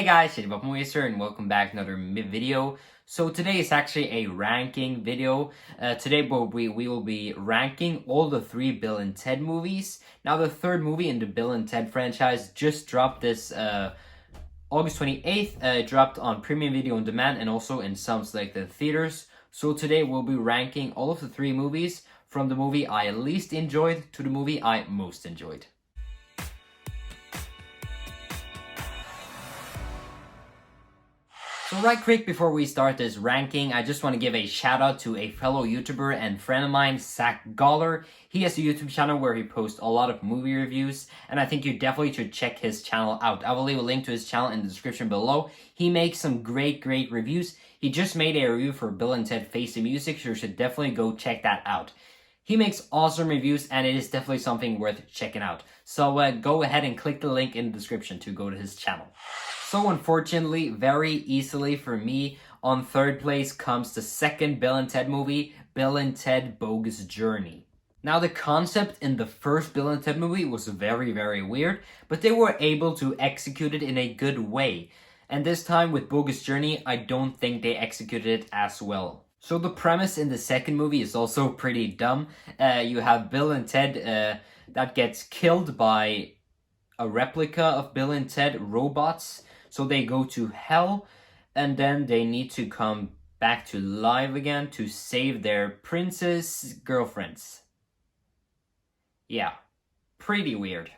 Hey guys, it's Bob Moister and welcome back to another video. So today is actually a ranking video. Today we will be ranking all the 3 Bill and Ted movies. Now the third movie in the Bill and Ted franchise just dropped this August 28th. It dropped on Premium Video on Demand and also in some selected theaters. So today we'll be ranking all of the 3 movies from the movie I least enjoyed to the movie I most enjoyed. So right quick before we start this ranking, I just want to give a shout out to a fellow YouTuber and friend of mine, Zack Goller. He has a YouTube channel where he posts a lot of movie reviews, and I think you definitely should check his channel out. I will leave a link to his channel in the description below. He makes some great reviews. He just made a review for Bill and Ted Face the Music, so you should definitely go check that out. He makes awesome reviews, and it is definitely something worth checking out. So go ahead and click the link in the description to go to his channel. So unfortunately, very easily for me, on third place comes the second Bill and Ted movie, Bill and Ted Bogus Journey. Now the concept in the first Bill and Ted movie was very weird, but they were able to execute it in a good way. And this time with Bogus Journey, I don't think they executed it as well. So the premise in the second movie is also pretty dumb. You have Bill and Ted that gets killed by a replica of Bill and Ted robots. So they go to hell, and then they need to come back to life again to save their princess girlfriends. Yeah, pretty weird.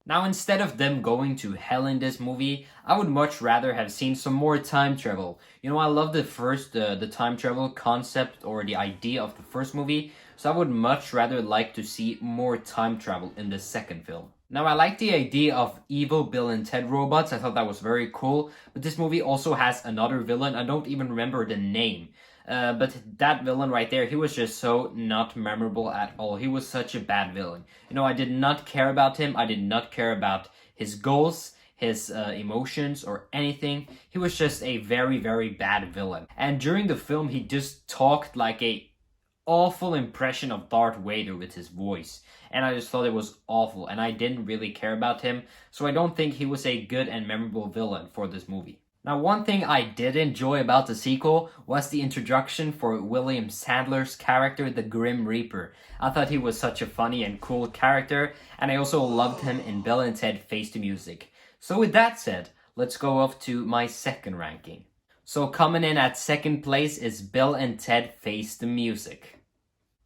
Now, instead of them going to hell in this movie, I would much rather have seen some more time travel. You know, I love the time travel concept or the idea of the first movie, so I would much rather like to see more time travel in the second film. Now, I like the idea of evil Bill and Ted robots. I thought that was very cool. But this movie also has another villain. I don't even remember the name. But that villain right there, he was just so not memorable at all. He was such a bad villain. You know, I did not care about him. I did not care about his goals, his emotions, or anything. He was just a very bad villain. And during the film, he just talked like a awful impression of Darth Vader with his voice, and I just thought it was awful, and I didn't really care about him, so I don't think he was a good and memorable villain for this movie. Now, one thing I did enjoy about the sequel was the introduction for William Sadler's character, the Grim Reaper. I thought he was such a funny and cool character, and I also loved him in Bill and Ted Face the Music. So with that said, let's go off to my second ranking. So coming in at second place is Bill and Ted Face the Music.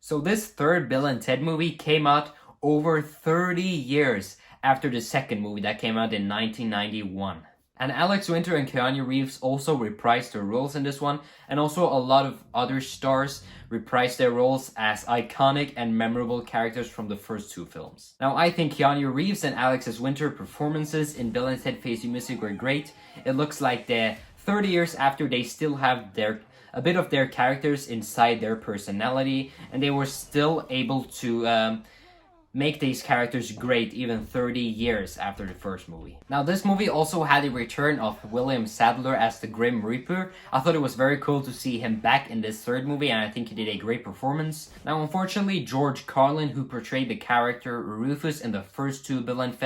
So this third Bill and Ted movie came out over 30 years after the second movie that came out in 1991. And Alex Winter and Keanu Reeves also reprised their roles in this one, and also a lot of other stars reprised their roles as iconic and memorable characters from the first 2 films. Now, I think Keanu Reeves and Alex Winter performances in Bill and Ted Face the Music were great. It looks like they're 30 years after they still have a bit of their characters inside their personality, and they were still able to make these characters great even 30 years after the first movie. Now, this movie also had a return of William Sadler as the Grim Reaper. I thought it was very cool to see him back in this third movie, and I think he did a great performance. Now, unfortunately, George Carlin, who portrayed the character Rufus in the first 2 Bill and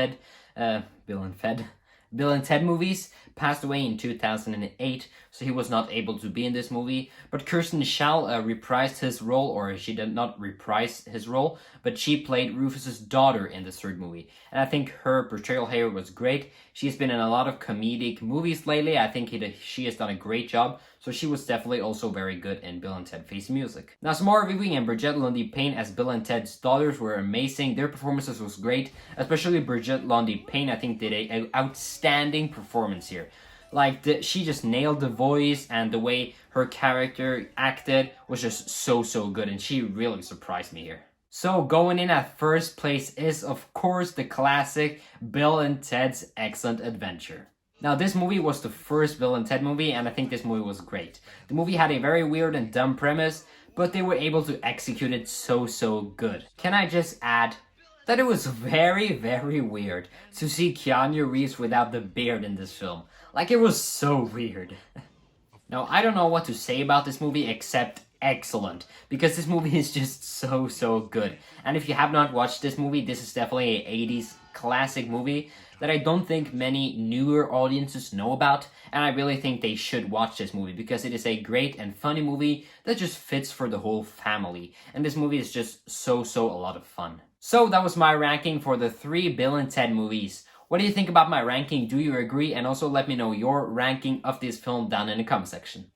Ted movies, passed away in 2008, so he was not able to be in this movie. But Kirsten Schall reprised his role, or she did not reprise his role, but she played Rufus's daughter in the third movie. And I think her portrayal here was great. She's been in a lot of comedic movies lately. I think she has done a great job, so she was definitely also very good in Bill and Ted Face the Music. Now, Samara Weaving and Bridget Lundy Payne as Bill and Ted's daughters were amazing. Their performances was great, especially Bridget Lundy Payne, I think, did an outstanding performance here. Like, she just nailed the voice, and the way her character acted was just so good, and she really surprised me here. So going in at first place is, of course, the classic Bill and Ted's Excellent Adventure. Now, this movie was the first Bill and Ted movie, and I think this movie was great. The movie had a very weird and dumb premise, but they were able to execute it so good. Can I just add that it was very weird to see Keanu Reeves without the beard in this film. Like, it was so weird. Now, I don't know what to say about this movie except excellent, because this movie is just so good. And if you have not watched this movie, this is definitely a 80s classic movie that I don't think many newer audiences know about, and I really think they should watch this movie because it is a great and funny movie that just fits for the whole family. And this movie is just so a lot of fun. So that was my ranking for the 3 Bill and Ted movies. What do you think about my ranking? Do you agree? And also let me know your ranking of this film down in the comment section.